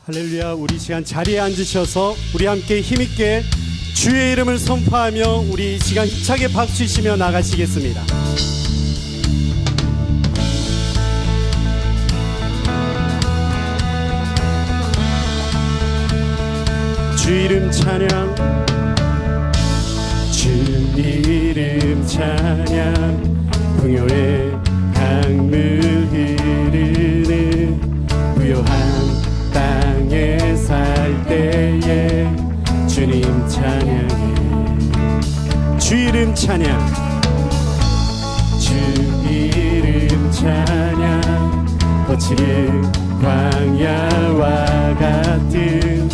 할렐루야. 우리 시간 자리에 앉으셔서 우리 함께 힘있게 주의 이름을 선포하며 우리 시간 힘차게 박수치며 나가시겠습니다. 주 이름 찬양, 주 이름 찬양, 풍요의 강물 흐르는 부요한 땅에 살 때에 주님 찬양해. 주 이름 찬양, 주 이름 찬양, 거칠은 광야와 같은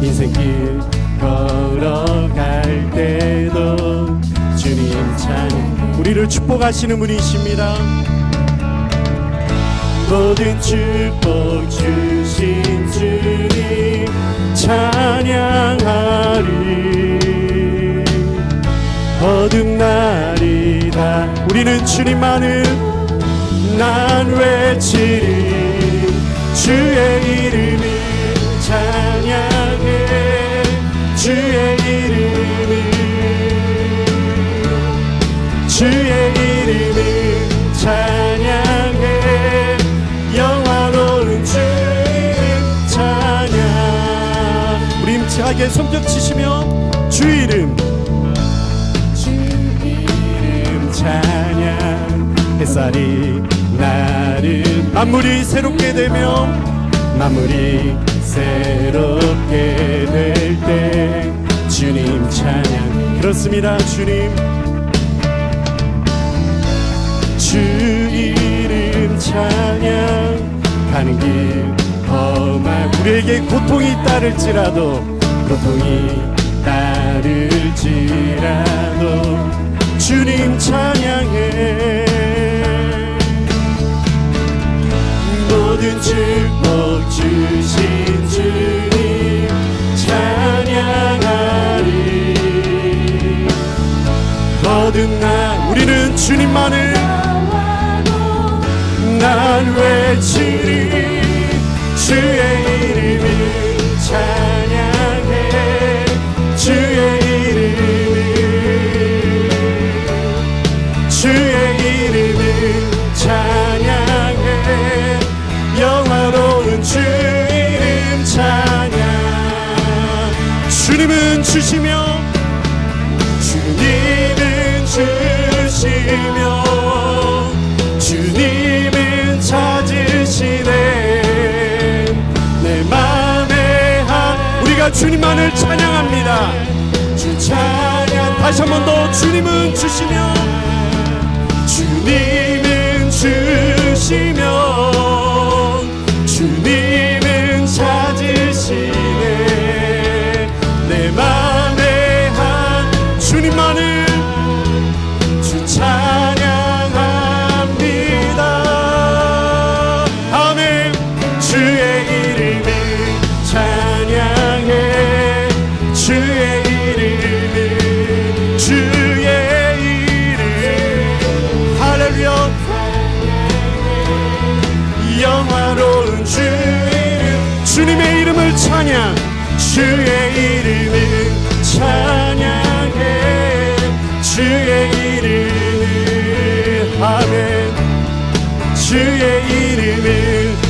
인생길 걸어갈 때도 주님 찬양. 우리를 축복하시는 분이십니다. 모든 축복 주신 주님 찬양하리. 어둠 날이다 우리는 주님만을 난 외치리. 주의 이름을 찬양해. 주의 이름을, 주의 이름을 찬양해. 영화로운 주 이름 찬양. 우리 힘차게 손뼉 치시며 주 이름, 주 이름 찬양. 햇살이 나를 만물이 새롭게 되며 만물이 새롭게 될 때 주님 찬양. 그렇습니다. 주님, 주 이름 찬양. 가는 길 험한 우리에게 고통이 따를지라도, 고통이 따를지라도 주님 찬양해. 모든 축복 주신 주님 찬양하리. 어두운 날 우리는 주님만을 난 외치리. 주의 이름을 찬양해. 주의 이름을, 주의 이름을 찬양해. 영화로운 주 이름 찬양. 주님은 주시며, 주님은 주시며, 주님은 찾으시네. 내 맘에 한 우리가 주님만을 찬양합니다. 주 찬양. 다시 한 번 더. 주님은 주시며, 주님은 주시며, 주님은 찾으시네. 내 맘에 한 주님만을 주 찬양합니다. 아멘. 주의 이름을 찬양해. 주의 이름을, 주의 이름. 할렐루야. 영화로운 주 이름, 주님의 이름을 찬양. 주의 이름을 찬양해. 주의 이름을, 아멘. 주의 이름을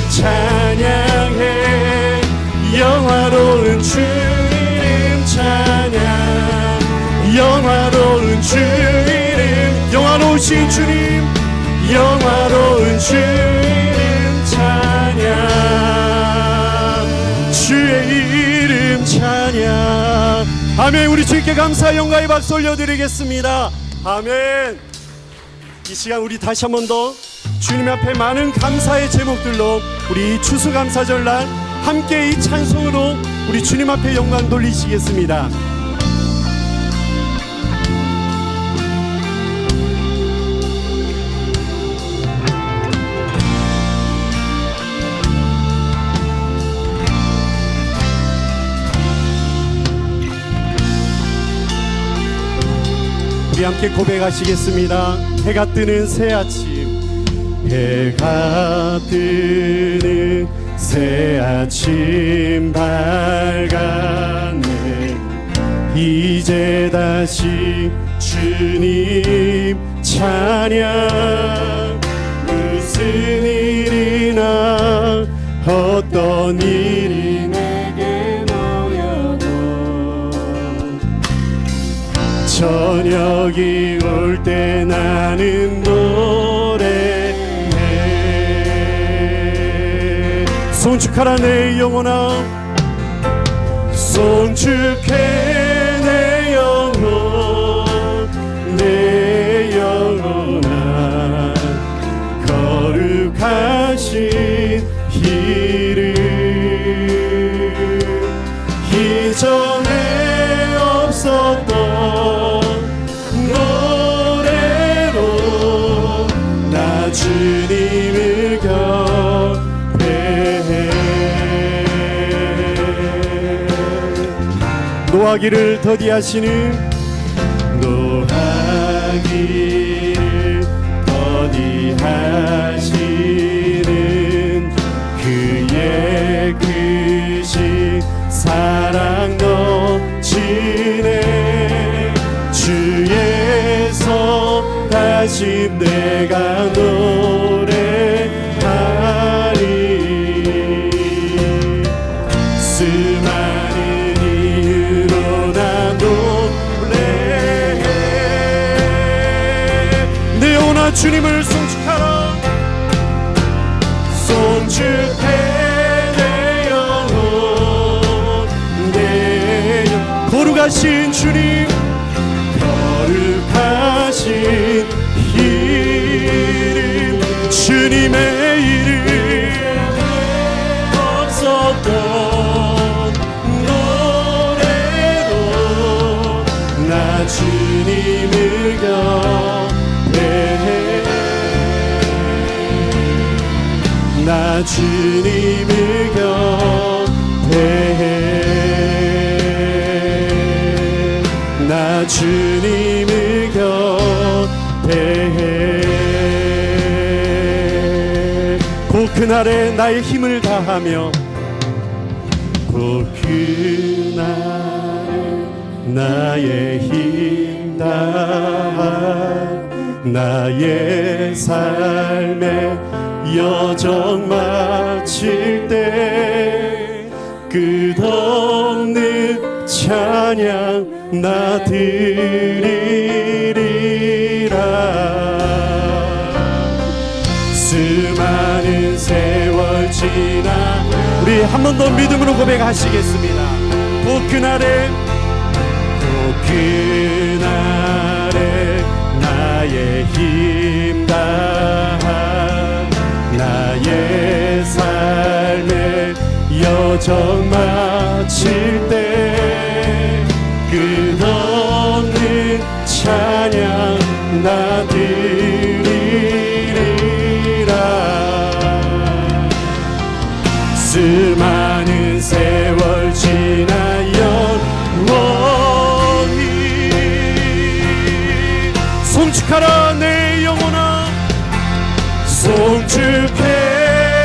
찬양해. 영화로운 주 이름 찬양. 영화로운 주 이름, 영화로우신 주님, 영화로운 주 이름 찬양. 주의 이름 찬양. 아멘. 우리 주님께 감사 영광의 박수 올려드리겠습니다. 아멘. 이 시간 우리 다시 한 번 더 주님 앞에 많은 감사의 제목들로 우리 추수감사절날 함께 이 찬송으로 우리 주님 앞에 영광 돌리시겠습니다. 우리 함께 고백하시겠습니다. 해가 뜨는 새 아침, 해가 뜨는 새 아침 밝았네. 이제 다시 주님 찬양. 무슨 일이나 어떤 일이 내게 놓여도 저녁이 올 때 나는 노래해. 송축하라 내 영혼아, 송축해 내 영혼, 내 영혼아. 거룩하신 이름 이전에 없었던 노래로 나 주님을 경배해. 노하기를 더디하시는, 노하기를 더디하시는 그의 크신 사랑 넘치네. 주에서 다시 내가 노래하리. 수많은 이유로 나 노래해. 내 영혼아 주님을 송축하라. 송축해 내 영혼, 내 영혼. 거룩하신 주님, 거룩하신 이름, 주님의 이름 없었던 노래로 나 주님을 경배해. 나 주님을 경배해. 나 주님을 경배해. 곧 그날에 나의 힘을 다하며, 곧 그날에 나의 힘 다하 나의 삶의 여정 마칠 때 끝없는 찬양 나 드리리라. 수많은 세월 지나 우리 한 번 더 믿음으로 고백하시겠습니다. 곧 그날에 나의 힘 다한 나의 삶의 여정 마칠 때 끝없는 찬양 나 드리리라. 수많은 세월 지나 영원히 송축하라 내 영혼아. 송축해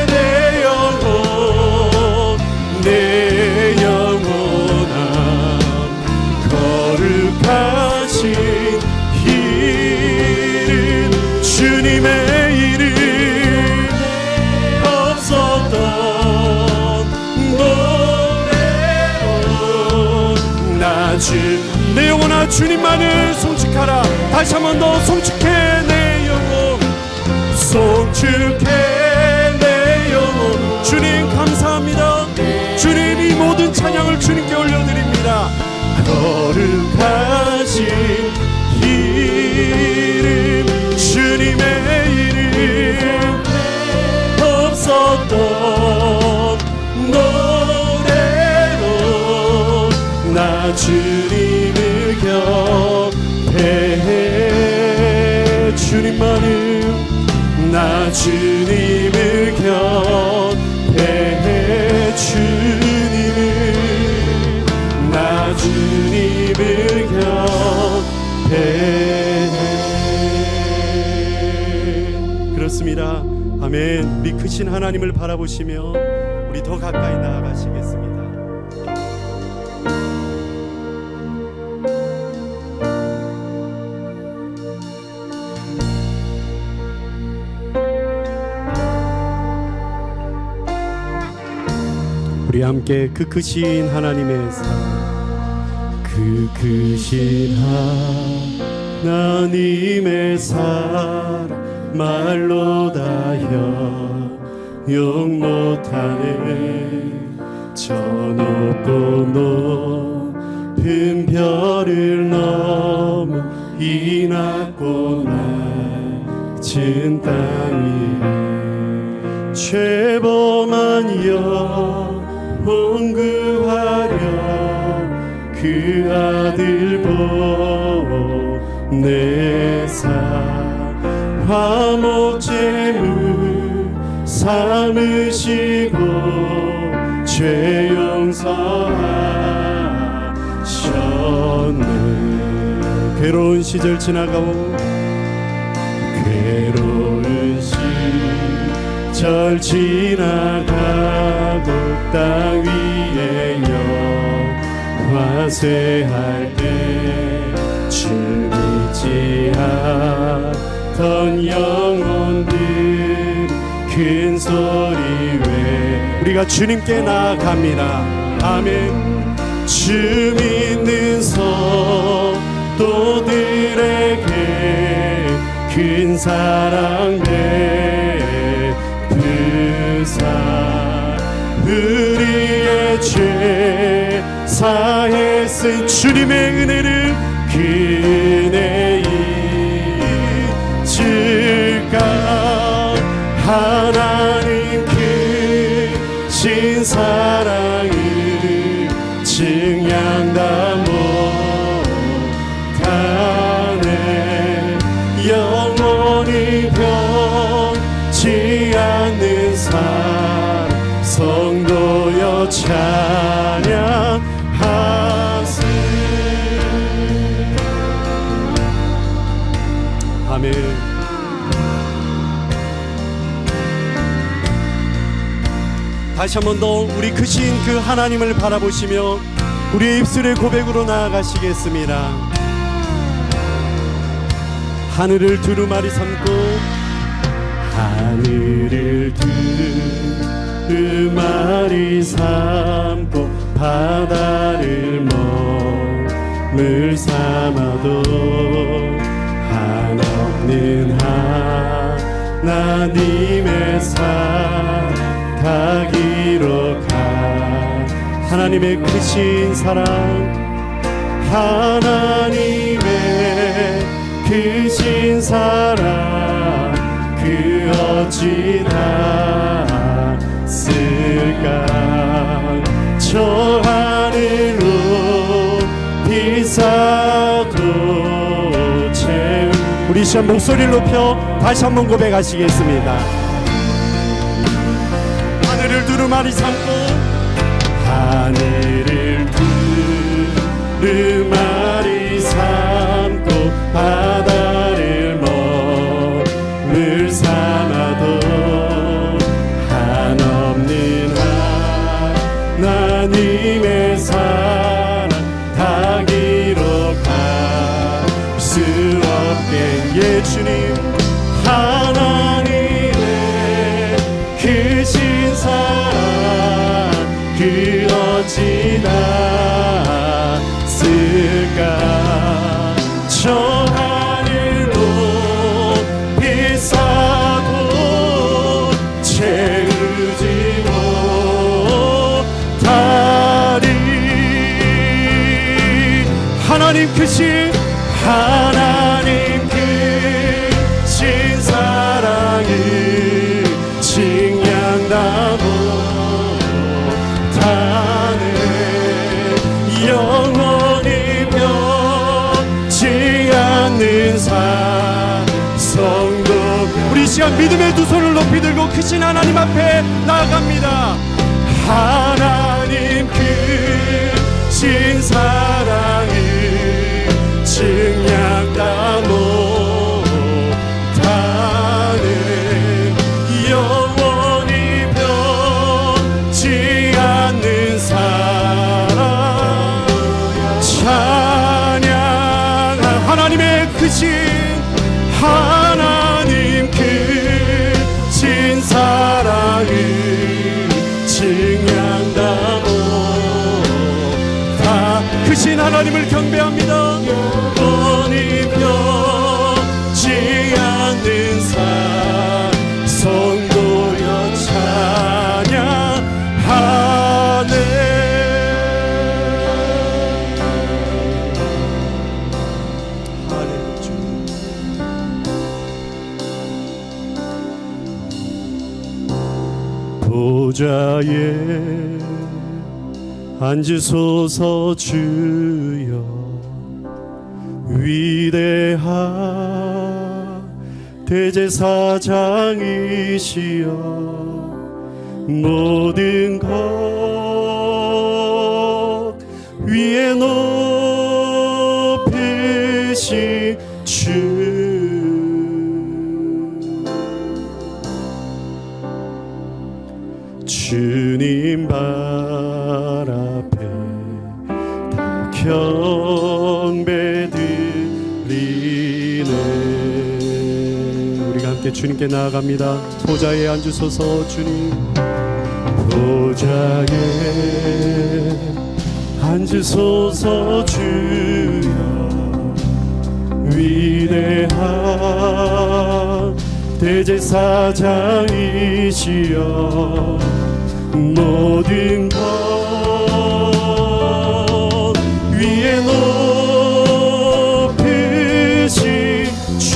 내 영혼, 내 영혼아. 거룩하신 이름, 주님의 이름 없었던 노래로 나 내 영혼아 주님만을 송축하라. 다시 한 번 더 송축해 내 영혼, 송축해 내 영혼. 주님 감사합니다. 주님 이 모든 찬양을 주님께 올려드립니다. 거룩하신 이름, 주님의 이름 없었던 노래로 나 주님을 경배해. 주님만을 나 주님을 경배해. 주님을 나 주님을 경배해. 그렇습니다. 아멘. 우리 크신 하나님을 바라보시며 우리 우리 더 가까이 나아가시겠습니다. 우리 함께 그 크신 하나님의 사랑, 그 크신 하나님의 사랑 말로 다 용 못하네. 저 높고 높은 별을 넘어 이 낮고 낮은 땅 위에 죄범한 영혼 구하려 그 아들 보내사 화목제물 삼으시고 죄 용서하셨네. 괴로운 시절 지나가고 괴로운 시절 지나가고 땅 위에 영화쇠할 때 주 믿지 않던 영혼들 큰 소리 외 우리가 주님께 나아갑니다. 아멘. 주 믿는 성도들에게 큰 사랑 베푸사 우리의 죄 사했은 주님의 은혜를 그네 잊을까. 하나님 크신 사랑을 증량다 못하네. 영원히 변치 않는 사랑 성도여 찬양하세. 아멘. 다시 한 번 더 우리 크신 그 하나님을 바라보시며 우리의 입술의 고백으로 나아가시겠습니다. 하늘을 두루마리 삼고 하늘을 두루마리 삼고 바다를 몸을 삼아도 한없는 하나님의 사랑 기록한 하나님의 크신 사랑, 하나님의 크신 사랑 그 어찌 닿았을까. 저 하늘로 비사도 채운 우리 시간 목소리를 높여 다시 한번 고백하시겠습니다. 하늘을 두루마리 삼고 하늘을 두루마리 삼고 바다를 몸을 삼아도 한없는 하나님의 사랑 다 기록할 수 없게. 예 주님 하나님의 크신 사랑 그 어찌 닿았을까. 저 하늘로 비싸도 채우지 못하리. 하나님 크신 하나님 크신 사랑을 증량다 영원히 변치 않는 성도. 우리 시간 믿음의 두 손을 높이 들고 크신 하나님 앞에 나아갑니다. 하나님 크신 사랑을 증량다 못하는 영원히 변치 크신 하나님을 경배합니다. 영원히 변치 않는 산 성도여 찬양하네. 보좌에 앉으소서 주여, 위대한 대제사장이시여, 모든 것 위에 높이신 주, 주님 발 앞에 다 경배드리네. 우리가 함께 주님께 나아갑니다. 보좌에 앉으소서 주님, 보좌에 앉으소서 주여, 위대한 대제사장이시여, 모든 것 위에 높이신 주,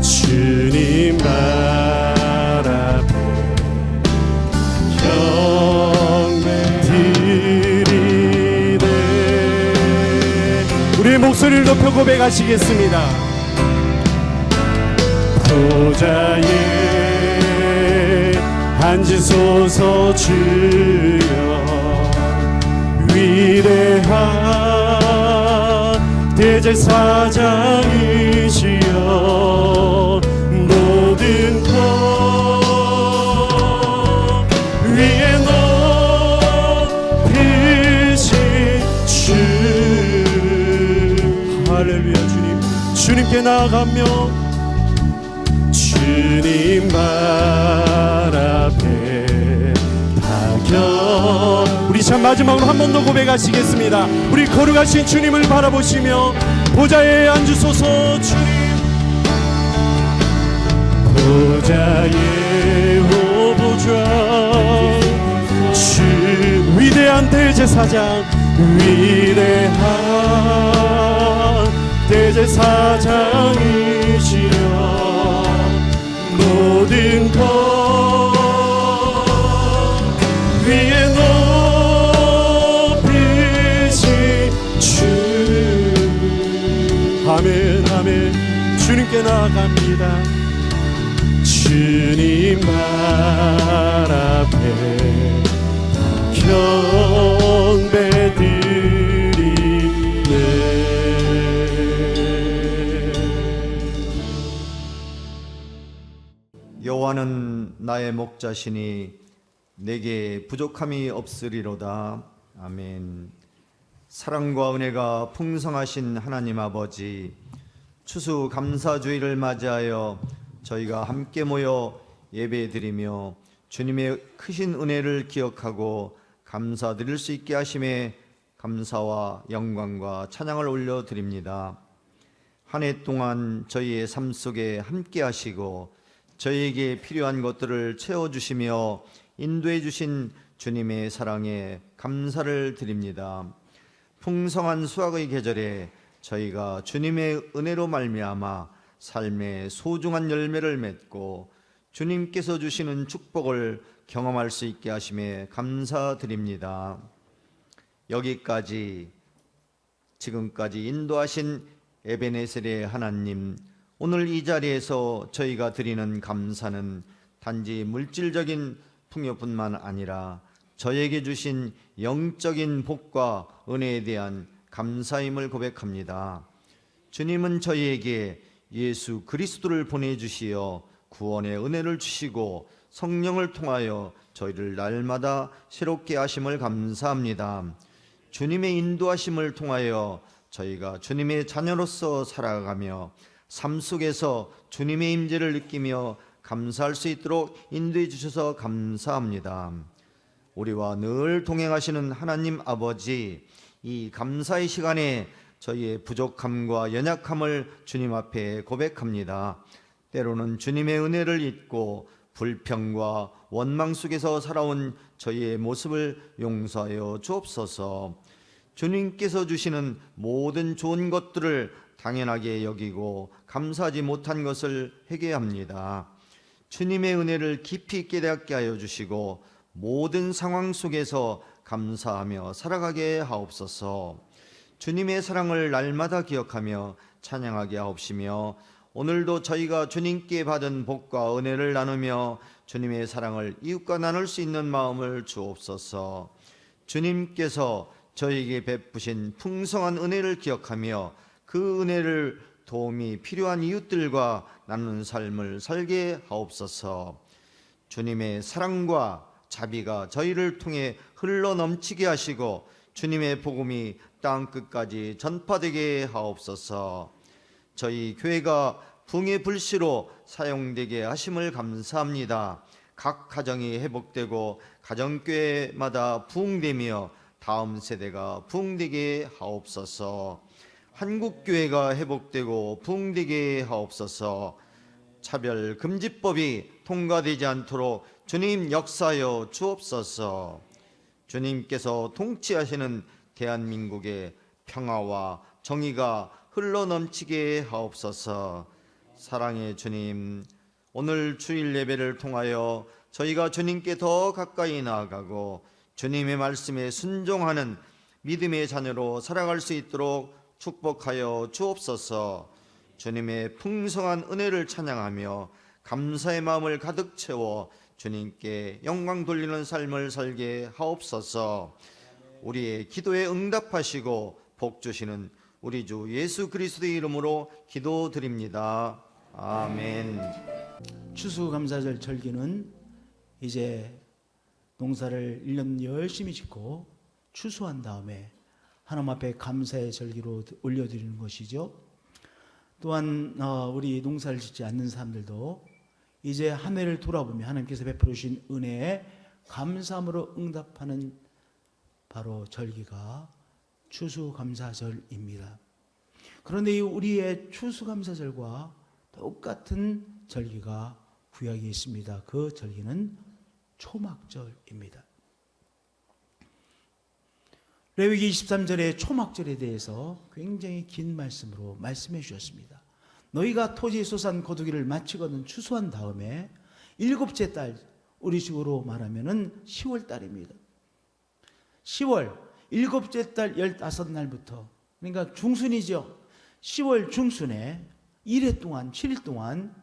주님 발 앞에 경배드리네. 우리의 목소리를 높여 고백하시겠습니다. 보좌에 앉으소서 주여, 위대한 대제사장이시여, 모든 것 위에 높이신 주. 할렐루야. 주님, 주님께 나아가며 주님 발 앞에 다 우리 참 마지막으로 한 번 더 고백하시겠습니다. 우리 거룩하신 주님을 바라보시며 보좌에 앉으소서 주님, 보좌에 오 보좌, 주 위대한 대제사장, 위대한 대제사장이시여, 모든 것 위에 높이신 주. 아멘 아멘. 주님께 나아갑니다. 주님 발 앞에 경배드리네. 여호와는 나의 목자시니 내게 부족함이 없으리로다. 아멘. 사랑과 은혜가 풍성하신 하나님 아버지, 추수 감사주의를 맞이하여 저희가 함께 모여 예배드리며 주님의 크신 은혜를 기억하고 감사드릴 수 있게 하심에 감사와 영광과 찬양을 올려드립니다. 한 해 동안 저희의 삶 속에 함께 하시고 저희에게 필요한 것들을 채워주시며 인도해 주신 주님의 사랑에 감사를 드립니다. 풍성한 수확의 계절에 저희가 주님의 은혜로 말미암아 삶의 소중한 열매를 맺고 주님께서 주시는 축복을 경험할 수 있게 하심에 감사드립니다. 여기까지 지금까지 인도하신 에베네셀의 하나님, 오늘 이 자리에서 저희가 드리는 감사는 단지 물질적인 풍요뿐만 아니라 저에게 주신 영적인 복과 은혜에 대한 감사임을 고백합니다. 주님은 저희에게 예수 그리스도를 보내주시어 구원의 은혜를 주시고 성령을 통하여 저희를 날마다 새롭게 하심을 감사합니다. 주님의 인도하심을 통하여 저희가 주님의 자녀로서 살아가며 삶 속에서 주님의 임재를 느끼며 감사할 수 있도록 인도해 주셔서 감사합니다. 우리와 늘 동행하시는 하나님 아버지, 이 감사의 시간에 저희의 부족함과 연약함을 주님 앞에 고백합니다. 때로는 주님의 은혜를 잊고 불평과 원망 속에서 살아온 저희의 모습을 용서하여 주옵소서. 주님께서 주시는 모든 좋은 것들을 당연하게 여기고 감사하지 못한 것을 회개합니다. 주님의 은혜를 깊이 깨닫게 하여 주시고 모든 상황 속에서 감사하며 살아가게 하옵소서. 주님의 사랑을 날마다 기억하며 찬양하게 하옵시며 오늘도 저희가 주님께 받은 복과 은혜를 나누며 주님의 사랑을 이웃과 나눌 수 있는 마음을 주옵소서. 주님께서 저희에게 베푸신 풍성한 은혜를 기억하며 그 은혜를 도움이 필요한 이웃들과 나누는 삶을 살게 하옵소서. 주님의 사랑과 자비가 저희를 통해 흘러 넘치게 하시고 주님의 복음이 땅 끝까지 전파되게 하옵소서. 저희 교회가 붕의 불씨로 사용되게 하심을 감사합니다. 각 가정이 회복되고 가정교회마다 부흥되며 다음 세대가 부흥되게 하옵소서. 한국교회가 회복되고 부흥되게 하옵소서. 차별금지법이 통과되지 않도록 주님 역사하여 주옵소서. 주님께서 통치하시는 대한민국의 평화와 정의가 흘러넘치게 하옵소서. 사랑의 주님, 오늘 주일 예배를 통하여 저희가 주님께 더 가까이 나아가고 주님의 말씀에 순종하는 믿음의 자녀로 살아갈 수 있도록 축복하여 주옵소서. 주님의 풍성한 은혜를 찬양하며 감사의 마음을 가득 채워 주님께 영광 돌리는 삶을 살게 하옵소서. 우리의 기도에 응답하시고 복 주시는 우리 주 예수 그리스도의 이름으로 기도드립니다. 아멘. 추수감사절 절기는 이제 농사를 1년 열심히 짓고 추수한 다음에 하나님 앞에 감사의 절기로 올려드리는 것이죠. 또한 우리 농사를 짓지 않는 사람들도 이제 한 해를 돌아보며 하나님께서 베풀어 주신 은혜에 감사함으로 응답하는 바로 절기가 추수감사절입니다. 그런데 우리의 추수감사절과 똑같은 절기가 구약에 있습니다. 그 절기는 초막절입니다. 레위기 23절의 초막절에 대해서 굉장히 긴 말씀으로 말씀해 주셨습니다. 너희가 토지 소산 거두기를 마치거든 추수한 다음에 일곱째 달, 우리식으로 말하면은 10월 달입니다. 10월 일곱째 달 15날부터, 그러니까 중순이죠. 10월 중순에 1회 동안 7일 동안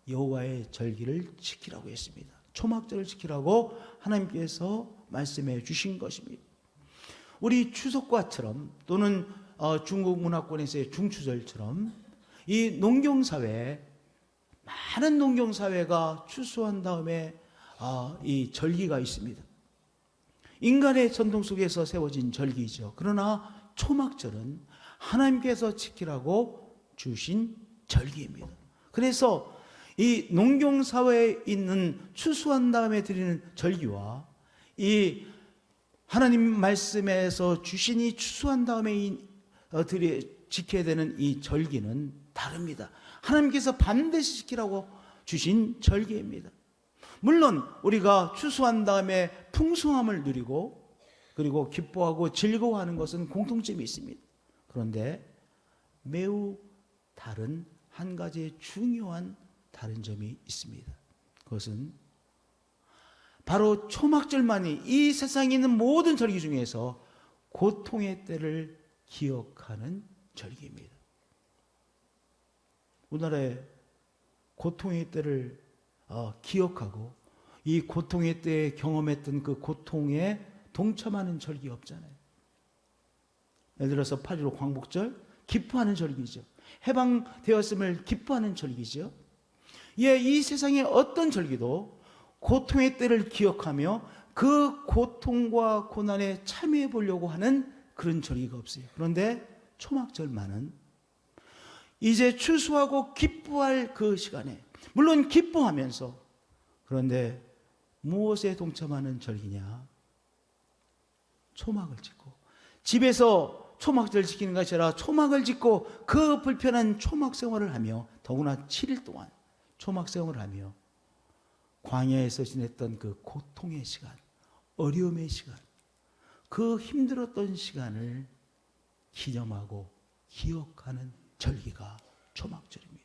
여호와의 절기를 지키라고 했습니다. 초막절을 지키라고 하나님께서 말씀해 주신 것입니다. 우리 추석과처럼 또는 중국 문화권에서의 중추절처럼 이 농경사회, 많은 농경사회가 추수한 다음에 이 절기가 있습니다. 인간의 전통 속에서 세워진 절기이죠. 그러나 초막절은 하나님께서 지키라고 주신 절기입니다. 그래서 이 농경사회에 있는 추수한 다음에 드리는 절기와 이 하나님 말씀에서 주신 이 추수한 다음에 지켜야 되는 이 절기는 다릅니다. 하나님께서 반드시 지키라고 주신 절기입니다. 물론 우리가 추수한 다음에 풍성함을 누리고 그리고 기뻐하고 즐거워하는 것은 공통점이 있습니다. 그런데 매우 다른 한 가지의 중요한 다른 점이 있습니다. 그것은 바로 초막절만이 이 세상에 있는 모든 절기 중에서 고통의 때를 기억하는 절기입니다. 우리나라에 고통의 때를 기억하고 이 고통의 때에 경험했던 그 고통에 동참하는 절기 없잖아요. 예를 들어서 8.15 광복절 기뻐하는 절기죠. 해방되었음을 기뻐하는 절기죠. 이 세상의 어떤 절기도 고통의 때를 기억하며 그 고통과 고난에 참여해 보려고 하는 그런 절기가 없어요. 그런데 초막절만은 이제 추수하고 기뻐할 그 시간에 물론 기뻐하면서, 그런데 무엇에 동참하는 절기냐? 초막을 짓고, 집에서 초막절 지키는 것이 아니라 초막을 짓고 그 불편한 초막 생활을 하며, 더구나 7일 동안 초막 생활을 하며 광야에서 지냈던 그 고통의 시간, 어려움의 시간, 그 힘들었던 시간을 기념하고 기억하는 절기가 초막절입니다.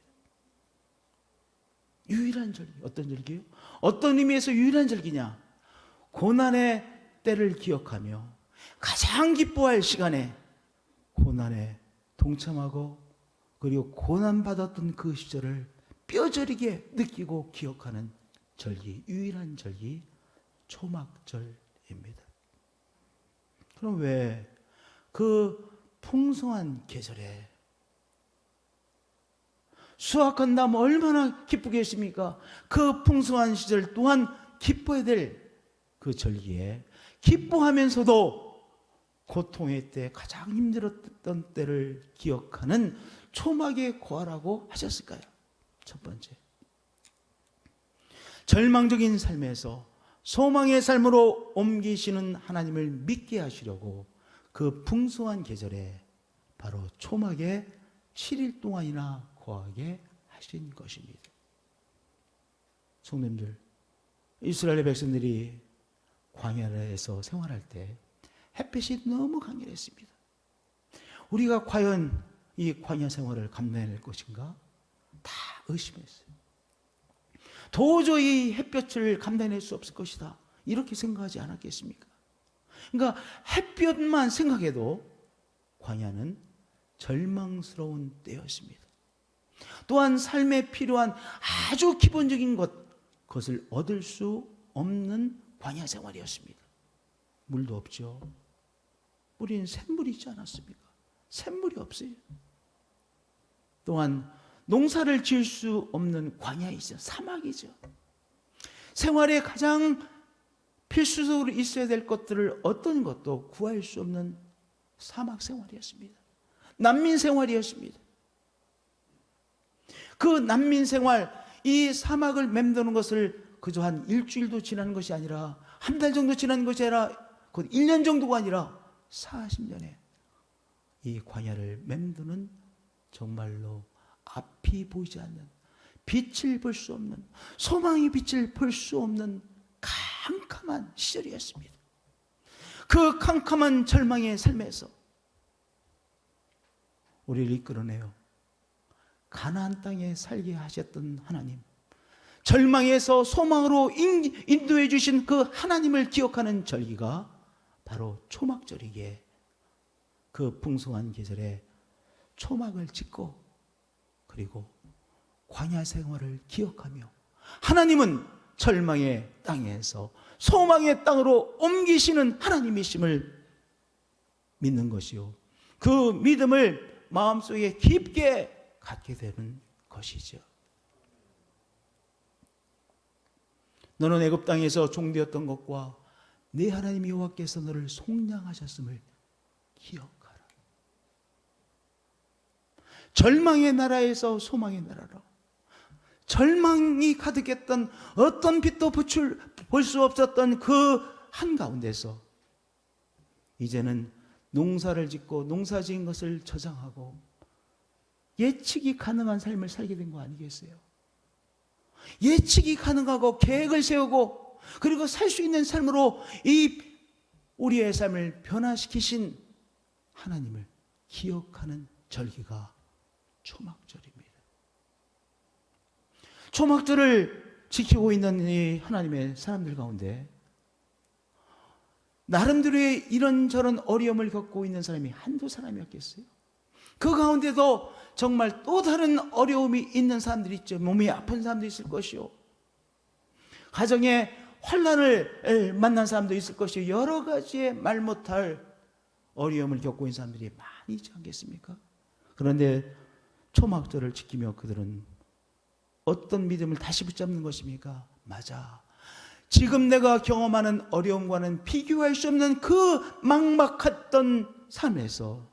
유일한 절기. 어떤 절기요? 어떤 의미에서 유일한 절기냐? 고난의 때를 기억하며 가장 기뻐할 시간에 고난에 동참하고, 그리고 고난받았던 그 시절을 뼈저리게 느끼고 기억하는 절기, 유일한 절기 초막절입니다. 그럼 왜 그 풍성한 계절에 수확한다면 얼마나 기쁘겠습니까? 그 풍성한 시절 또한 기뻐야 될 그 절기에 기뻐하면서도 고통의 때, 가장 힘들었던 때를 기억하는 초막에 거하라고 하셨을까요? 첫 번째, 절망적인 삶에서 소망의 삶으로 옮기시는 하나님을 믿게 하시려고 그 풍성한 계절에 바로 초막에 7일 동안이나 거하게 하신 것입니다. 성도님들, 이스라엘 백성들이 광야에서 생활할 때 햇빛이 너무 강렬했습니다. 우리가 과연 이 광야 생활을 감당해낼 것인가? 다 의심했어요. 도저히 햇볕을 감당해낼 수 없을 것이다, 이렇게 생각하지 않았겠습니까? 그러니까 햇볕만 생각해도 광야는 절망스러운 때였습니다. 또한 삶에 필요한 아주 기본적인 그것을 얻을 수 없는 광야 생활이었습니다. 물도 없죠. 우리는 샘물이 있지 않았습니까? 샘물이 없어요. 또한 농사를 지을 수 없는 광야이죠. 사막이죠. 생활에 가장 필수적으로 있어야 될 것들을 어떤 것도 구할 수 없는 사막 생활이었습니다. 난민 생활이었습니다. 그 난민 생활, 이 사막을 맴도는 것을 그저 한 일주일도 지나는 것이 아니라, 한 달 정도 지나는 것이 아니라, 곧 1년 정도가 아니라 40년에 이 광야를 맴도는 정말로 앞이 보이지 않는, 빛을 볼 수 없는, 소망의 빛을 볼 수 없는 캄캄한 시절이었습니다. 그 캄캄한 절망의 삶에서 우리를 이끌어내요 가나안 땅에 살게 하셨던 하나님, 절망에서 소망으로 인도해 주신 그 하나님을 기억하는 절기가 바로 초막절이기에, 그 풍성한 계절에 초막을 짓고 그리고 광야 생활을 기억하며, 하나님은 절망의 땅에서 소망의 땅으로 옮기시는 하나님이심을 믿는 것이요, 그 믿음을 마음속에 깊게 갖게 되는 것이죠. 너는 애굽 땅에서 종되었던 것과 네 하나님 여호와께서 너를 속량하셨음을 기억하라. 절망의 나라에서 소망의 나라로, 절망이 가득했던, 어떤 빛도 볼 수 없었던 그 한가운데서 이제는 농사를 짓고 농사 지은 것을 저장하고 예측이 가능한 삶을 살게 된 거 아니겠어요? 예측이 가능하고 계획을 세우고 그리고 살 수 있는 삶으로 이 우리의 삶을 변화시키신 하나님을 기억하는 절기가 초막절입니다. 초막절을 지키고 있는 이 하나님의 사람들 가운데 나름대로의 이런저런 어려움을 겪고 있는 사람이 한두 사람이었겠어요? 그 가운데도 정말 또 다른 어려움이 있는 사람들이 있죠. 몸이 아픈 사람도 있을 것이요, 가정에 환난을 만난 사람도 있을 것이요, 여러 가지의 말 못할 어려움을 겪고 있는 사람들이 많이 있지 않겠습니까? 그런데 초막절을 지키며 그들은 어떤 믿음을 다시 붙잡는 것입니까? 맞아, 지금 내가 경험하는 어려움과는 비교할 수 없는 그 막막했던 삶에서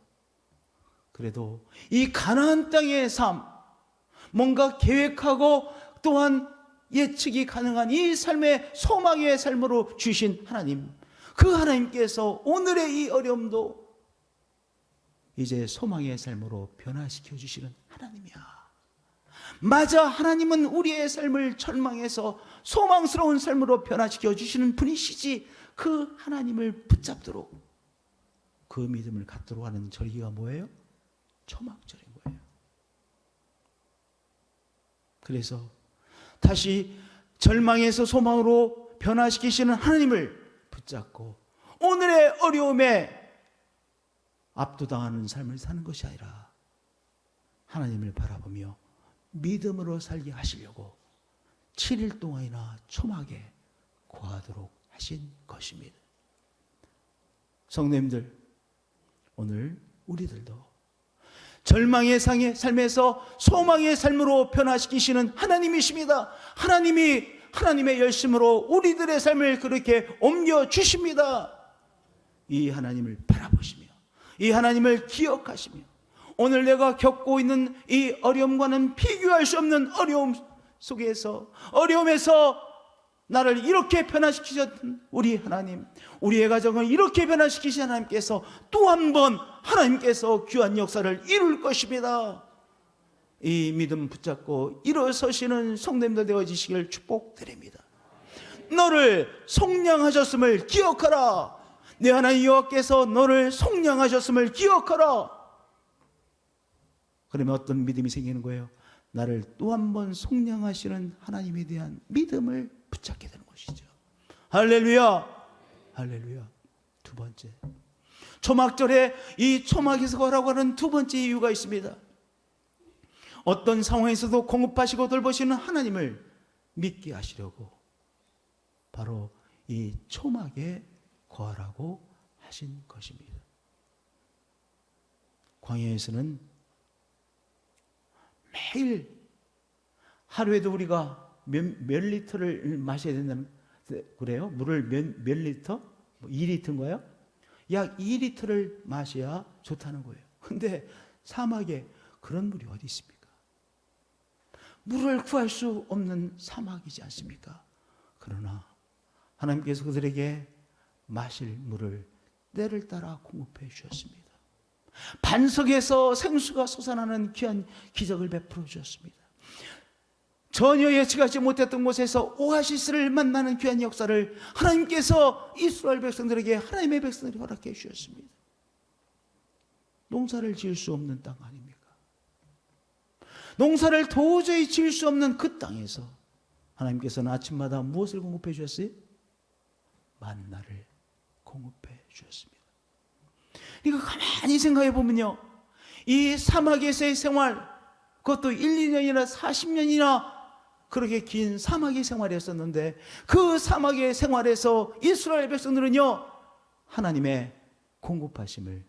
그래도 이 가나안 땅의 삶, 뭔가 계획하고 또한 예측이 가능한 이 삶의 소망의 삶으로 주신 하나님, 그 하나님께서 오늘의 이 어려움도 이제 소망의 삶으로 변화시켜 주시는 하나님이야. 맞아, 하나님은 우리의 삶을 절망해서 소망스러운 삶으로 변화시켜 주시는 분이시지, 그 하나님을 붙잡도록, 그 믿음을 갖도록 하는 절기가 뭐예요? 초막절인 거예요. 그래서 다시 절망에서 소망으로 변화시키시는 하나님을 붙잡고 오늘의 어려움에 압도당하는 삶을 사는 것이 아니라 하나님을 바라보며 믿음으로 살게 하시려고 7일 동안이나 초막에 거하도록 하신 것입니다. 성도님들, 오늘 우리들도 절망의 삶에서 소망의 삶으로 변화시키시는 하나님이십니다. 하나님이 하나님의 열심으로 우리들의 삶을 그렇게 옮겨주십니다. 이 하나님을 바라보시며 이 하나님을 기억하시며 오늘 내가 겪고 있는 이 어려움과는 비교할 수 없는 어려움 속에서, 어려움에서 나를 이렇게 변화시키셨던 우리 하나님, 우리의 가정을 이렇게 변화시키신 하나님께서 또 한 번 하나님께서 귀한 역사를 이룰 것입니다. 이 믿음 붙잡고 일어서시는 성도님들 되어지시길 축복드립니다. 너를 속량하셨음을 기억하라. 내 하나님 여호와께서 너를 속량하셨음을 기억하라. 그러면 어떤 믿음이 생기는 거예요? 나를 또 한 번 속량하시는 하나님에 대한 믿음을 붙잡게 되는 것이죠. 할렐루야, 할렐루야. 두 번째, 초막절에 이 초막에서 거라고 하는 두 번째 이유가 있습니다. 어떤 상황에서도 공급하시고 돌보시는 하나님을 믿게 하시려고 바로 이 초막에 거하라고 하신 것입니다. 광야에서는 매일 하루에도 우리가 몇 리터를 마셔야 된다는, 그래요? 물을 몇 리터? 2리터인가요? 약 2리터를 마셔야 좋다는 거예요. 근데 사막에 그런 물이 어디 있습니까? 물을 구할 수 없는 사막이지 않습니까? 그러나 하나님께서 그들에게 마실 물을 때를 따라 공급해 주셨습니다. 반석에서 생수가 솟아나는 귀한 기적을 베풀어 주셨습니다. 전혀 예측하지 못했던 곳에서 오아시스를 만나는 귀한 역사를 하나님께서 이스라엘 백성들에게, 하나님의 백성들에게 허락해 주셨습니다. 농사를 지을 수 없는 땅 아닙니까? 농사를 도저히 지을 수 없는 그 땅에서 하나님께서는 아침마다 무엇을 공급해 주셨어요? 만나를 공급해 주셨습니다. 그러니까 가만히 생각해 보면요, 이 사막에서의 생활, 그것도 1, 2년이나 40년이나 그렇게 긴 사막의 생활이었었는데, 그 사막의 생활에서 이스라엘 백성들은요, 하나님의 공급하심을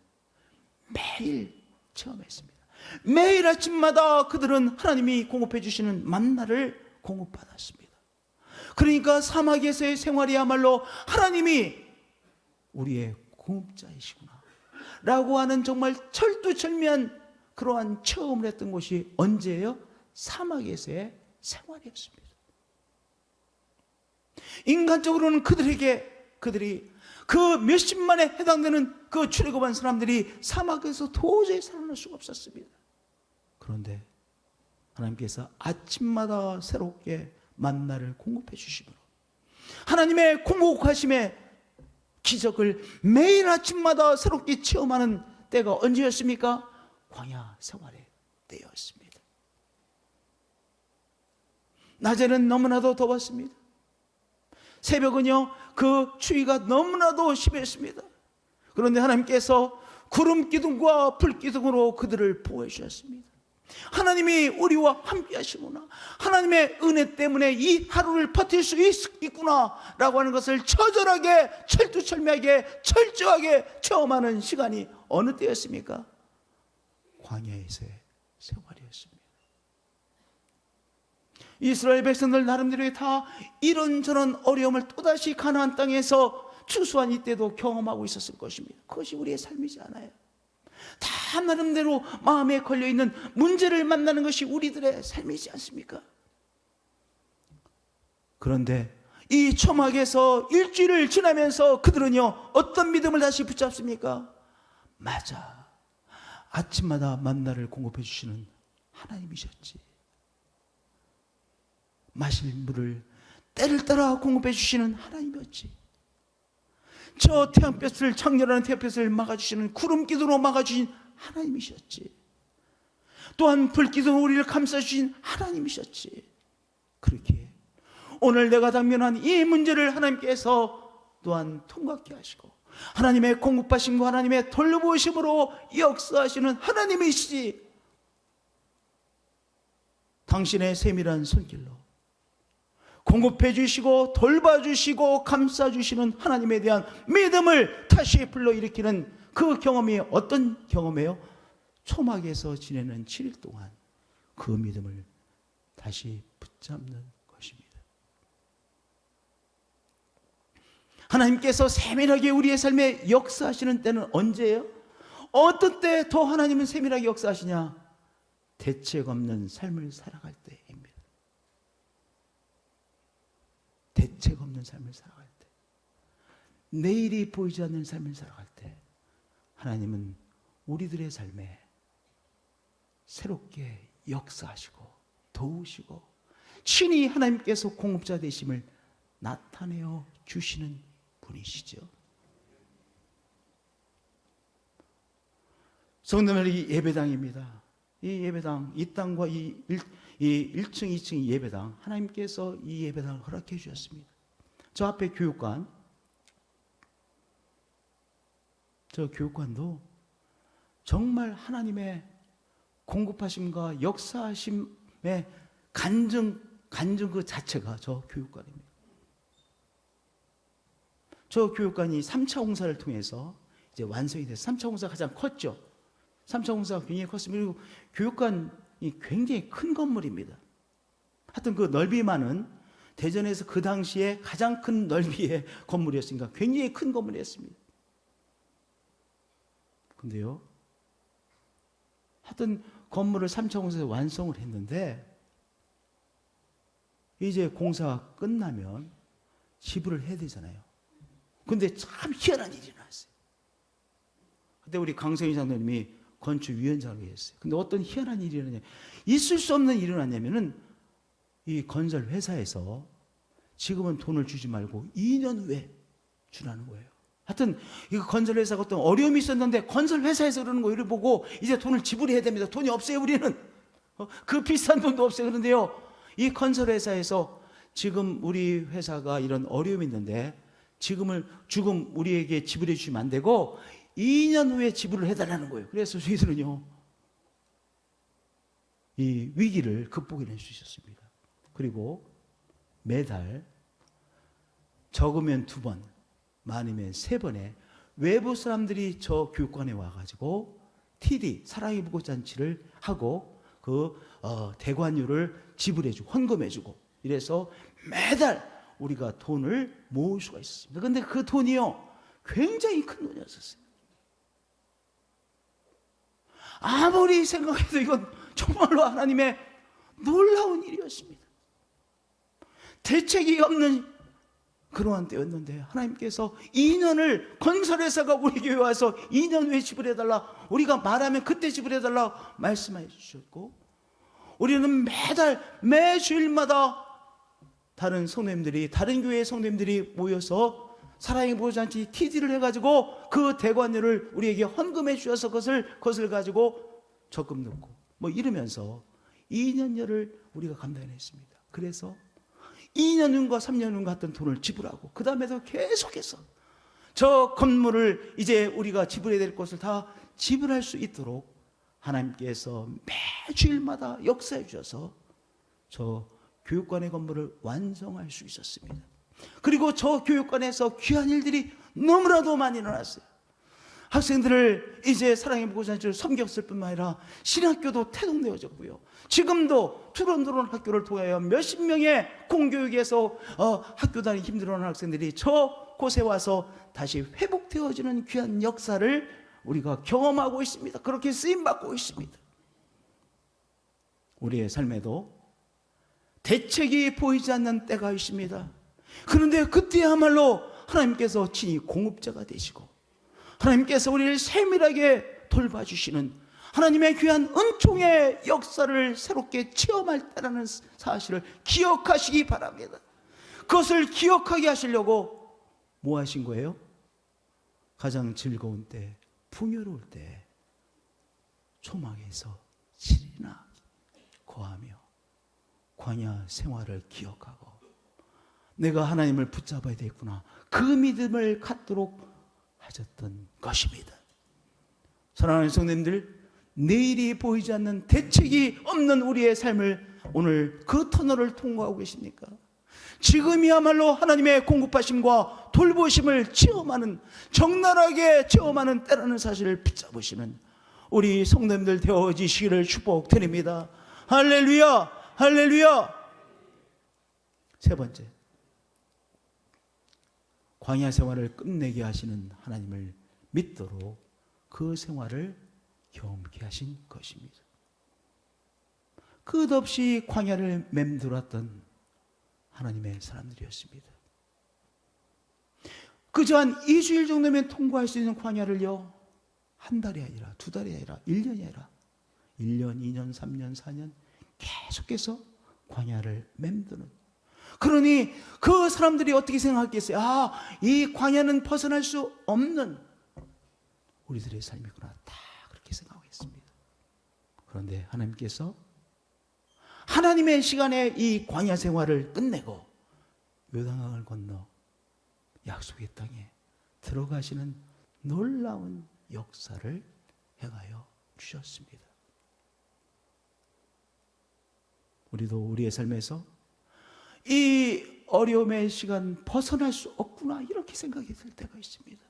매일 체험했습니다. 매일 아침마다 그들은 하나님이 공급해 주시는 만나를 공급받았습니다. 그러니까 사막에서의 생활이야말로 하나님이 우리의 공급자이시구나 라고 하는 정말 철두철미한 그러한 체험을 했던 곳이 언제예요? 사막에서의 생활이었습니다. 인간적으로는 그들이 그 몇십만에 해당되는 그 출애굽한 사람들이 사막에서 도저히 살아날 수가 없었습니다. 그런데 하나님께서 아침마다 새롭게 만나를 공급해 주심으로 하나님의 공급하심의 기적을 매일 아침마다 새롭게 체험하는 때가 언제였습니까? 광야 생활의 때였습니다. 낮에는 너무나도 더웠습니다. 새벽은요, 그 추위가 너무나도 심했습니다. 그런데 하나님께서 구름 기둥과 불 기둥으로 그들을 보호해 주셨습니다. 하나님이 우리와 함께 하시구나, 하나님의 은혜 때문에 이 하루를 버틸 수 있구나 라고 하는 것을 처절하게, 철두철미하게, 철저하게 체험하는 시간이 어느 때였습니까? 광야에서의 생활이었습니다. 이스라엘 백성들 나름대로 다 이런저런 어려움을 또다시 가나안 땅에서 추수한 이때도 경험하고 있었을 것입니다. 그것이 우리의 삶이지 않아요? 다 나름대로 마음에 걸려있는 문제를 만나는 것이 우리들의 삶이지 않습니까? 그런데 이 초막에서 일주일을 지나면서 그들은요 어떤 믿음을 다시 붙잡습니까? 맞아, 아침마다 만나를 공급해 주시는 하나님이셨지. 마실 물을 때를 따라 공급해 주시는 하나님이었지. 저 태양볕을, 창렬하는 태양볕을 막아주시는, 구름기둥으로 막아주신 하나님이셨지. 또한 불기둥으로 우리를 감싸주신 하나님이셨지. 그렇게 오늘 내가 당면한 이 문제를 하나님께서 또한 통과케 하시고 하나님의 공급하심과 하나님의 돌보심으로 역사하시는 하나님이시지. 당신의 세밀한 손길로 공급해 주시고 돌봐주시고 감싸주시는 하나님에 대한 믿음을 다시 불러일으키는 그 경험이 어떤 경험이에요? 초막에서 지내는 7일 동안 그 믿음을 다시 붙잡는 것입니다. 하나님께서 세밀하게 우리의 삶에 역사하시는 때는 언제예요? 어떤 때 더 하나님은 세밀하게 역사하시냐? 대책 없는 삶을 살아갈 때입니다. 대책 없는 삶을 살아갈 때, 내일이 보이지 않는 삶을 살아갈 때 하나님은 우리들의 삶에 새롭게 역사하시고 도우시고 친히 하나님께서 공급자 되심을 나타내어 주시는 분이시죠. 성도들이 예배당입니다. 이 예배당, 이 땅과 이 1층, 2층 예배당, 하나님께서 이 예배당을 허락해 주셨습니다. 저 앞에 교육관, 저 교육관도 정말 하나님의 공급하심과 역사하심의 간증 그 자체가 저 교육관입니다. 저 교육관이 3차 공사를 통해서 이제 완성이 돼서 3차 공사가 가장 컸죠. 3차 공사가 굉장히 컸습니다. 그리고 교육관이 굉장히 큰 건물입니다. 하여튼 그 넓이만은 대전에서 그 당시에 가장 큰 넓이의 건물이었으니까 굉장히 큰 건물이었습니다. 근데요, 하여튼 건물을 3차 공사에서 완성을 했는데 이제 공사가 끝나면 지불을 해야 되잖아요. 근데 참 희한한 일이 나왔어요. 그때 우리 강성희 장로님이 건축위원장으로 했어요. 근데 어떤 희한한 일이 일어나냐, 있을 수 없는 일이 일어났냐면은 이 건설 회사에서 지금은 돈을 주지 말고 2년 후에 주라는 거예요. 하여튼 이거 건설 회사가 어떤 어려움이 있었는데 건설 회사에서 그러는 거 이를 보고 이제 돈을 지불해야 됩니다. 돈이 없어요, 우리는. 그 비싼 돈도 없어요. 그런데요, 이 건설 회사에서 지금 우리 회사가 이런 어려움이 있는데 지금 우리에게 지불해 주시면 안 되고 2년 후에 지불을 해달라는 거예요. 그래서 저희들은요, 이 위기를 극복해 주셨습니다. 그리고 매달 적으면 2번, 많으면 3번의 외부 사람들이 저 교육관에 와가지고 TD, 사랑의 부고잔치를 하고 그 대관료를 지불해주고 헌금해주고 이래서 매달 우리가 돈을 모을 수가 있었습니다. 그런데 그 돈이요, 굉장히 큰 돈이었어요. 아무리 생각해도 이건 정말로 하나님의 놀라운 일이었습니다. 대책이 없는 그러한 때였는데 하나님께서 2년을 건설회사가 우리 교회에 와서 2년 후에 지불해달라, 우리가 말하면 그때 지불해달라 말씀해 주셨고, 우리는 매주일마다 다른 성도님들이, 다른 교회의 성도님들이 모여서 사랑의 보호잔치 TD를 해가지고 그 대관료를 우리에게 헌금해 주셔서 그것을 가지고 적금 넣고 뭐 이러면서 2년여를 우리가 감당했습니다. 그래서 2년 후인가 3년 후인가 했던 돈을 지불하고 그 다음에도 계속해서 저 건물을 이제 우리가 지불해야 될 것을 다 지불할 수 있도록 하나님께서 매주일마다 역사해 주셔서 저 교육관의 건물을 완성할 수 있었습니다. 그리고 저 교육관에서 귀한 일들이 너무나도 많이 일어났어요. 학생들을 이제 사랑의 보호자를 섬겼을 뿐만 아니라 신학교도 태동되어졌고요. 지금도 두런두런 학교를 통하여 몇십 명의 공교육에서 학교 다니기 힘들어하는 학생들이 저 곳에 와서 다시 회복되어지는 귀한 역사를 우리가 경험하고 있습니다. 그렇게 쓰임받고 있습니다. 우리의 삶에도 대책이 보이지 않는 때가 있습니다. 그런데 그때야말로 하나님께서 친히 공급자가 되시고 하나님께서 우리를 세밀하게 돌봐주시는 하나님의 귀한 은총의 역사를 새롭게 체험할 때라는 사실을 기억하시기 바랍니다. 그것을 기억하게 하시려고 뭐 하신 거예요? 가장 즐거운 때, 풍요로울 때 초막에서 7일이나 거하며 광야 생활을 기억하고 내가 하나님을 붙잡아야 되겠구나, 그 믿음을 갖도록 하셨던 것입니다. 사랑하는 성도님들, 내일이 보이지 않는 대책이 없는 우리의 삶을 오늘 그 터널을 통과하고 계십니까? 지금이야말로 하나님의 공급하심과 돌보심을 체험하는, 적나라하게 체험하는 때라는 사실을 붙잡으시는 우리 성도님들 되어지시기를 축복드립니다. 할렐루야, 할렐루야. 세 번째, 광야 생활을 끝내게 하시는 하나님을 믿도록 그 생활을 경험케 하신 것입니다. 끝없이 광야를 맴돌았던 하나님의 사람들이었습니다. 그저 한 2주일 정도면 통과할 수 있는 광야를요, 한 달이 아니라, 두 달이 아니라, 1년이 아니라 1년, 2년, 3년, 4년 계속해서 광야를 맴도는, 그러니 그 사람들이 어떻게 생각했겠어요? 아, 이 광야는 벗어날 수 없는 우리들의 삶이구나, 다 그렇게 생각했습니다. 그런데 하나님께서 하나님의 시간에 이 광야 생활을 끝내고 요단강을 건너 약속의 땅에 들어가시는 놀라운 역사를 행하여 주셨습니다. 우리도 우리의 삶에서 이 어려움의 시간 벗어날 수 없구나, 이렇게 생각이 들 때가 있습니다.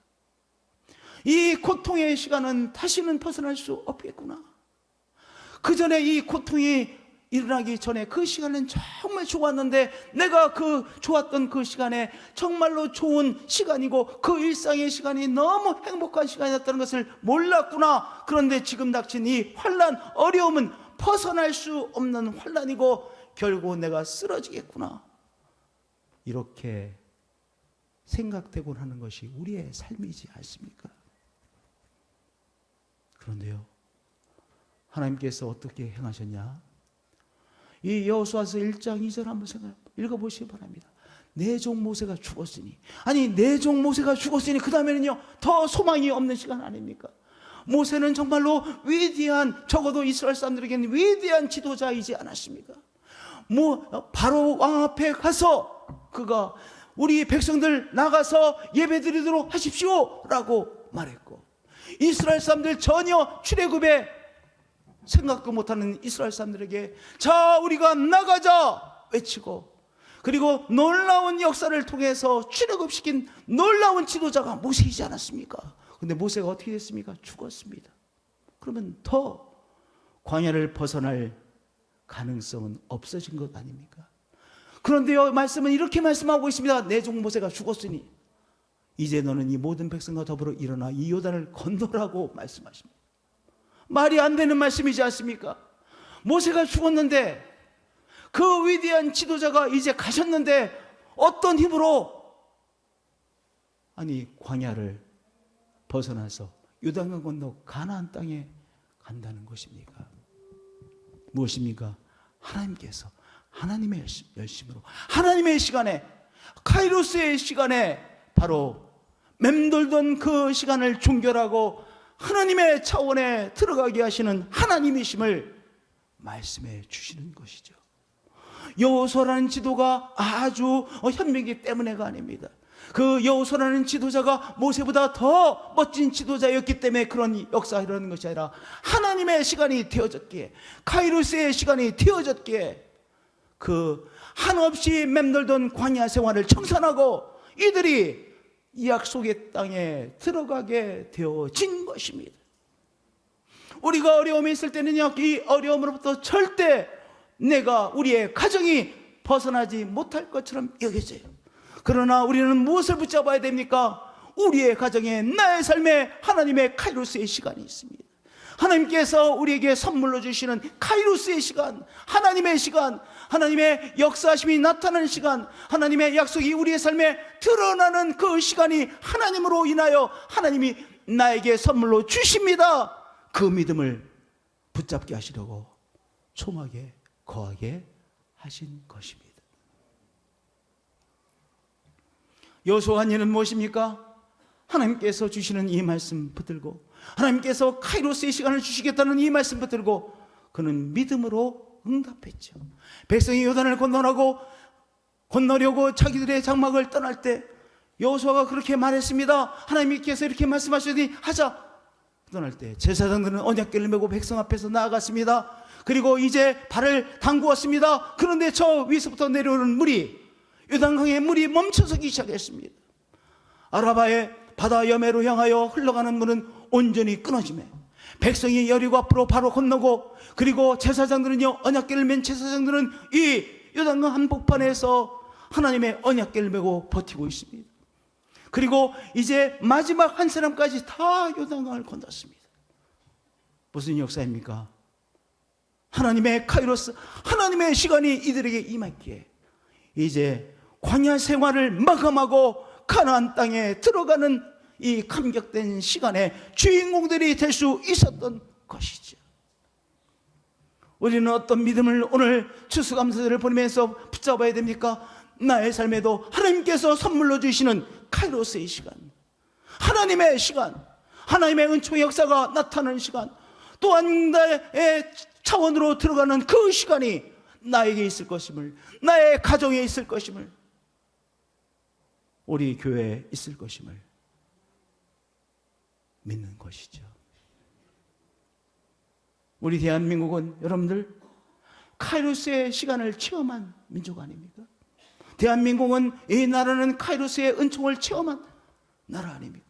이 고통의 시간은 다시는 벗어날 수 없겠구나. 그 전에 이 고통이 일어나기 전에 그 시간은 정말 좋았는데 내가 그 좋았던 그 시간에 정말로 좋은 시간이고 그 일상의 시간이 너무 행복한 시간이었다는 것을 몰랐구나. 그런데 지금 닥친 이 환난, 어려움은 벗어날 수 없는 환난이고 결국 내가 쓰러지겠구나, 이렇게 생각되곤 하는 것이 우리의 삶이지 않습니까? 그런데요, 하나님께서 어떻게 행하셨냐? 이 여호수아서 1장 2절 한번 읽어보시기 바랍니다. 내 종 모세가 죽었으니, 아니 내 종 모세가 죽었으니 그 다음에는요 더 소망이 없는 시간 아닙니까? 모세는 정말로 위대한, 적어도 이스라엘 사람들에게는 위대한 지도자이지 않았습니까? 바로 왕 앞에 가서 그가 우리 백성들 나가서 예배드리도록 하십시오 라고 말했고, 이스라엘 사람들 전혀 출애굽에 생각도 못하는 이스라엘 사람들에게 자 우리가 나가자 외치고, 그리고 놀라운 역사를 통해서 출애굽시킨 놀라운 지도자가 모세이지 않았습니까? 근데 모세가 어떻게 됐습니까? 죽었습니다. 그러면 더 광야를 벗어날 가능성은 없어진 것 아닙니까? 그런데요, 말씀은 이렇게 말씀하고 있습니다. 내 종 모세가 죽었으니 이제 너는 이 모든 백성과 더불어 일어나 이 요단을 건너라고 말씀하십니다. 말이 안 되는 말씀이지 않습니까? 모세가 죽었는데, 그 위대한 지도자가 이제 가셨는데 어떤 힘으로 광야를 벗어나서 요단강 건너 가나안 땅에 간다는 것입니까? 무엇입니까? 하나님께서 하나님의 열심으로, 하나님의 시간에, 카이로스의 시간에 바로 맴돌던 그 시간을 종결하고 하나님의 차원에 들어가게 하시는 하나님이심을 말씀해 주시는 것이죠. 여호수아라는 지도가 아주 현명이기 때문에가 아닙니다. 그 여호수아라는 지도자가 모세보다 더 멋진 지도자였기 때문에 그런 역사가 일어나는 것이 아니라 하나님의 시간이 되어졌기에, 카이로스의 시간이 되어졌기에 그 한없이 맴돌던 광야 생활을 청산하고 이들이 이 약속의 땅에 들어가게 되어진 것입니다. 우리가 어려움이 있을 때는요, 이 어려움으로부터 절대 우리의 가정이 벗어나지 못할 것처럼 여겨져요. 그러나 우리는 무엇을 붙잡아야 됩니까? 우리의 가정에, 나의 삶에 하나님의 카이로스의 시간이 있습니다. 하나님께서 우리에게 선물로 주시는 카이로스의 시간, 하나님의 시간, 하나님의 역사하심이 나타나는 시간, 하나님의 약속이 우리의 삶에 드러나는 그 시간이 하나님으로 인하여 하나님이 나에게 선물로 주십니다. 그 믿음을 붙잡게 하시려고 초막에 거하게 하신 것입니다. 여호수아는 무엇입니까? 하나님께서 주시는 이 말씀 붙들고, 하나님께서 카이로스의 시간을 주시겠다는 이 말씀 붙들고 그는 믿음으로 응답했죠. 백성이 요단을 건너려고 자기들의 장막을 떠날 때 여호수아가 그렇게 말했습니다. 하나님께서 이렇게 말씀하시더니 하자. 떠날 때 제사장들은 언약궤를 메고 백성 앞에서 나아갔습니다. 그리고 이제 발을 담그었습니다. 그런데 저 위에서부터 내려오는 물이, 요단강의 물이 멈춰서기 시작했습니다. 아라바의 바다 여매로 향하여 흘러가는 물은 온전히 끊어지며 백성이 여리고 앞으로 바로 건너고, 그리고 제사장들은요, 언약궤를 맨 제사장들은 이 요단강 한복판에서 하나님의 언약궤를 메고 버티고 있습니다. 그리고 이제 마지막 한 사람까지 다 요단강을 건넜습니다. 무슨 역사입니까? 하나님의 카이로스, 하나님의 시간이 이들에게 임했기에 이제 광야 생활을 마감하고 가나안 땅에 들어가는 이 감격된 시간에 주인공들이 될 수 있었던 것이죠. 우리는 어떤 믿음을 오늘 추수감사절을 보내면서 붙잡아야 됩니까? 나의 삶에도 하나님께서 선물로 주시는 카이로스의 시간, 하나님의 시간, 하나님의 은총의 역사가 나타나는 시간, 또한 나의 차원으로 들어가는 그 시간이 나에게 있을 것임을, 나의 가정에 있을 것임을, 우리 교회에 있을 것임을 믿는 것이죠. 우리 대한민국은 여러분들 카이로스의 시간을 체험한 민족 아닙니까? 대한민국은, 이 나라는 카이로스의 은총을 체험한 나라 아닙니까?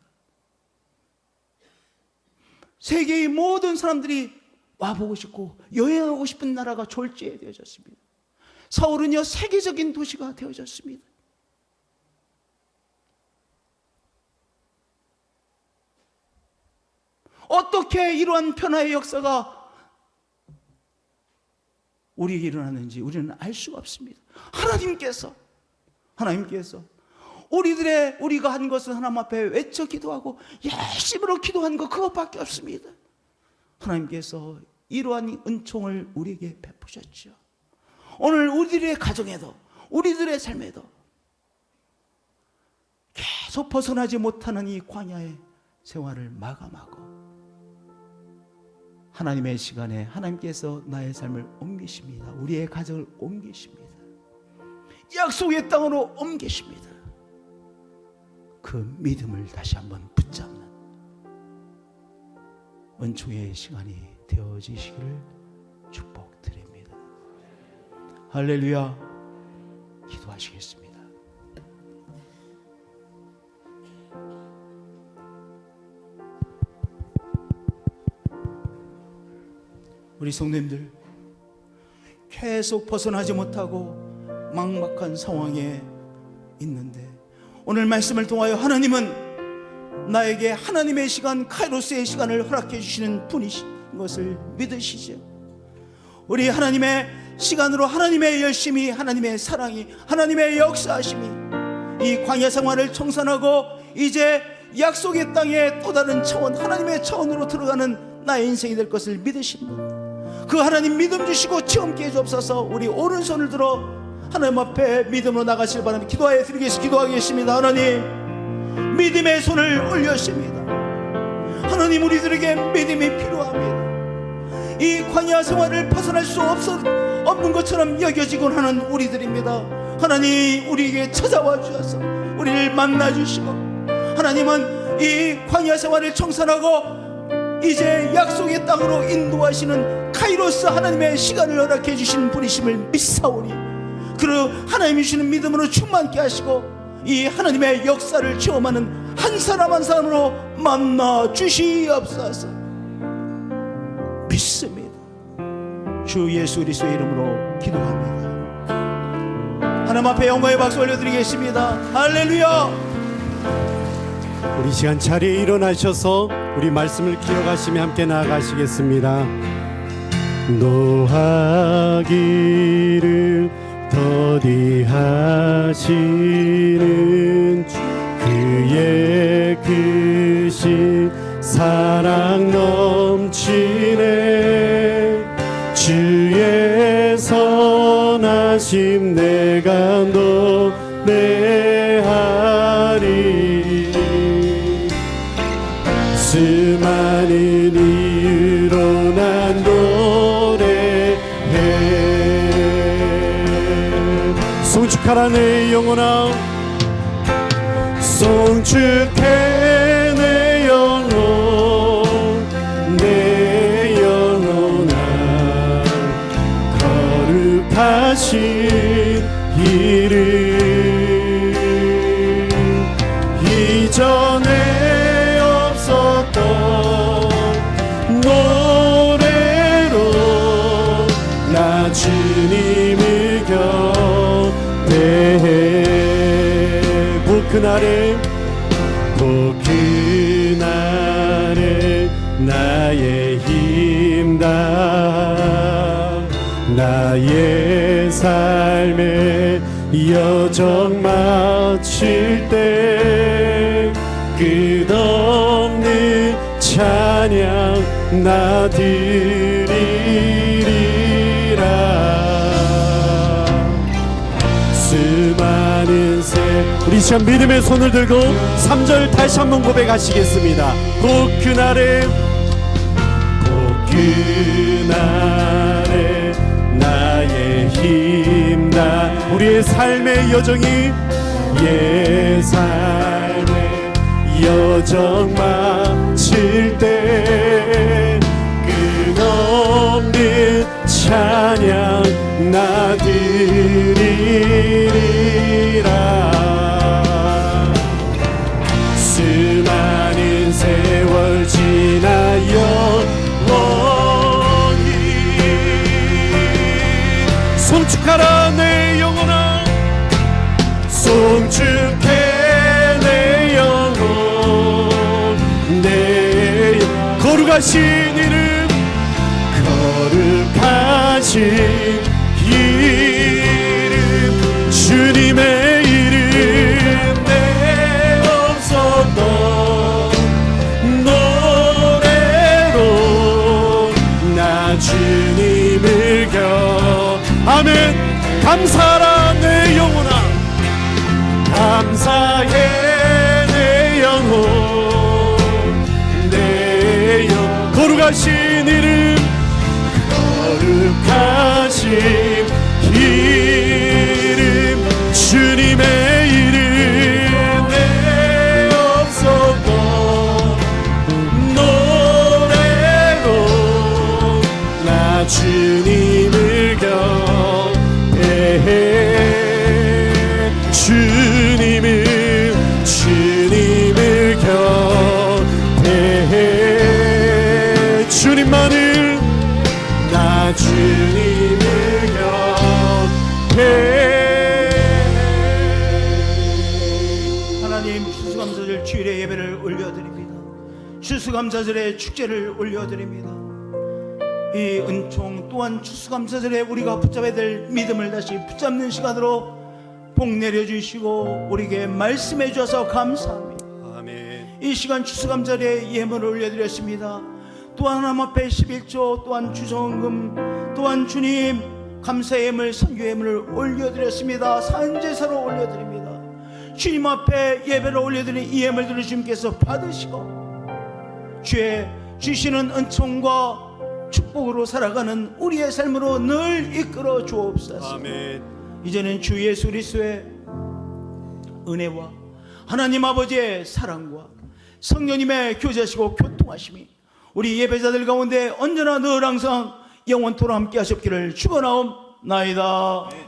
세계의 모든 사람들이 와보고 싶고 여행하고 싶은 나라가 졸지되어졌습니다. 서울은요, 세계적인 도시가 되어졌습니다. 어떻게 이러한 변화의 역사가 우리에게 일어났는지 우리는 알 수가 없습니다. 하나님께서 우리가 한 것은 하나님 앞에 외쳐 기도하고 열심으로 기도한 것, 그것밖에 없습니다. 하나님께서 이러한 은총을 우리에게 베푸셨죠. 오늘 우리들의 가정에도, 우리들의 삶에도 계속 벗어나지 못하는 이 광야의 생활을 마감하고 하나님의 시간에 하나님께서 나의 삶을 옮기십니다. 우리의 가정을 옮기십니다. 약속의 땅으로 옮기십니다. 그 믿음을 다시 한번 붙잡는 은총의 시간이 되어지시기를 축복드립니다. 할렐루야. 기도하시겠습니다. 우리 성도님들, 계속 벗어나지 못하고 막막한 상황에 있는데 오늘 말씀을 통하여 하나님은 나에게 하나님의 시간, 카이로스의 시간을 허락해 주시는 분이신 것을 믿으시죠. 우리 하나님의 시간으로 하나님의 열심이, 하나님의 사랑이, 하나님의 역사하심이 이 광야 생활을 청산하고 이제 약속의 땅에 또 다른 차원, 하나님의 차원으로 들어가는 나의 인생이 될 것을 믿으신 분, 그 하나님 믿음 주시고 체험케 해주옵소서. 우리 오른손을 들어 하나님 앞에 믿음으로 나가시길 바랍니다. 기도하겠습니다. 하나님, 믿음의 손을 올렸습니다. 하나님, 우리들에게 믿음이 필요합니다. 이 광야 생활을 벗어날 수 없는 것처럼 여겨지곤 하는 우리들입니다. 하나님, 우리에게 찾아와 주셔서 우리를 만나 주시고, 하나님은 이 광야 생활을 청산하고 이제 약속의 땅으로 인도하시는 카이로스 하나님의 시간을 허락해 주신 분이심을 믿사오니, 그리고 하나님이 주시는 믿음으로 충만케 하시고 이 하나님의 역사를 체험하는 한 사람 한 사람으로 만나 주시옵소서. 믿습니다. 주 예수 그리스도의 이름으로 기도합니다. 하나님 앞에 영광의 박수 올려드리겠습니다. 할렐루야. 우리 시간 자리에 일어나셔서 우리 말씀을 기억하시며 함께 나아가시겠습니다. 노하기를 더디하시는 그의 크신 사랑 넘치네. 주의 선하심 내가 노래하리. 수많은 이유로 난 노래해. 송축하라 내 영혼아, 송축해 내 영혼, 내 영혼아. 거룩하신 이름 이전에 없었던 노래로 나 주님을 곁대해. 곧 그날에 나의 힘 다 나의 삶의 여정 마칠 때 끝없는 찬양 나 드리리라. 수많은 새 우리 시간 믿음의 손을 들고 3절 다시 한번 고백하시겠습니다. 곧 그날에 나의 힘 다 우리의 삶의 여정이 삶의 여정 마칠 때 끝없는 찬양 나 드리리라. 수많은 세월 지나여 송축하라 내 영혼아, 송축해 내 영혼, 내 거룩하신 이름, 거룩하신 이름, 주님의 이름. 내 없었던 노래로 나 주님을 아멘. 감사하라 내 영혼아, 감사해 내 영혼, 내 영 거룩하신 이름, 거룩하신 이름, 주님의 이름. 내 없었던 노래로 나 주님을 주님을 곁에 주님만을 나 주님을 곁에. 하나님, 추수감사절 주일의 예배를 올려드립니다. 추수감사절의 축제를 올려드립니다. 이 은총 또한 추수감사절에 우리가 붙잡아야 될 믿음을 다시 붙잡는 시간으로 복 내려주시고 우리에게 말씀해 주셔서 감사합니다. 아멘. 이 시간 추수감사절에 예물을 올려드렸습니다. 또한 하나님 앞에 11조, 또한 주성금, 또한 주님 감사의 예물, 선교 예물을 올려드렸습니다. 산제사로 올려드립니다. 주님 앞에 예배를 올려드린 이 예물들을 주님께서 받으시고 주의 주시는 은총과 축복으로 살아가는 우리의 삶으로 늘 이끌어 주옵소서. 아멘. 이제는 주 예수 그리스도의 은혜와 하나님 아버지의 사랑과 성령님의 교제하시고 교통하심이 우리 예배자들 가운데 언제나 늘 항상 영원토록 함께 하셨기를 축원하옵나이다.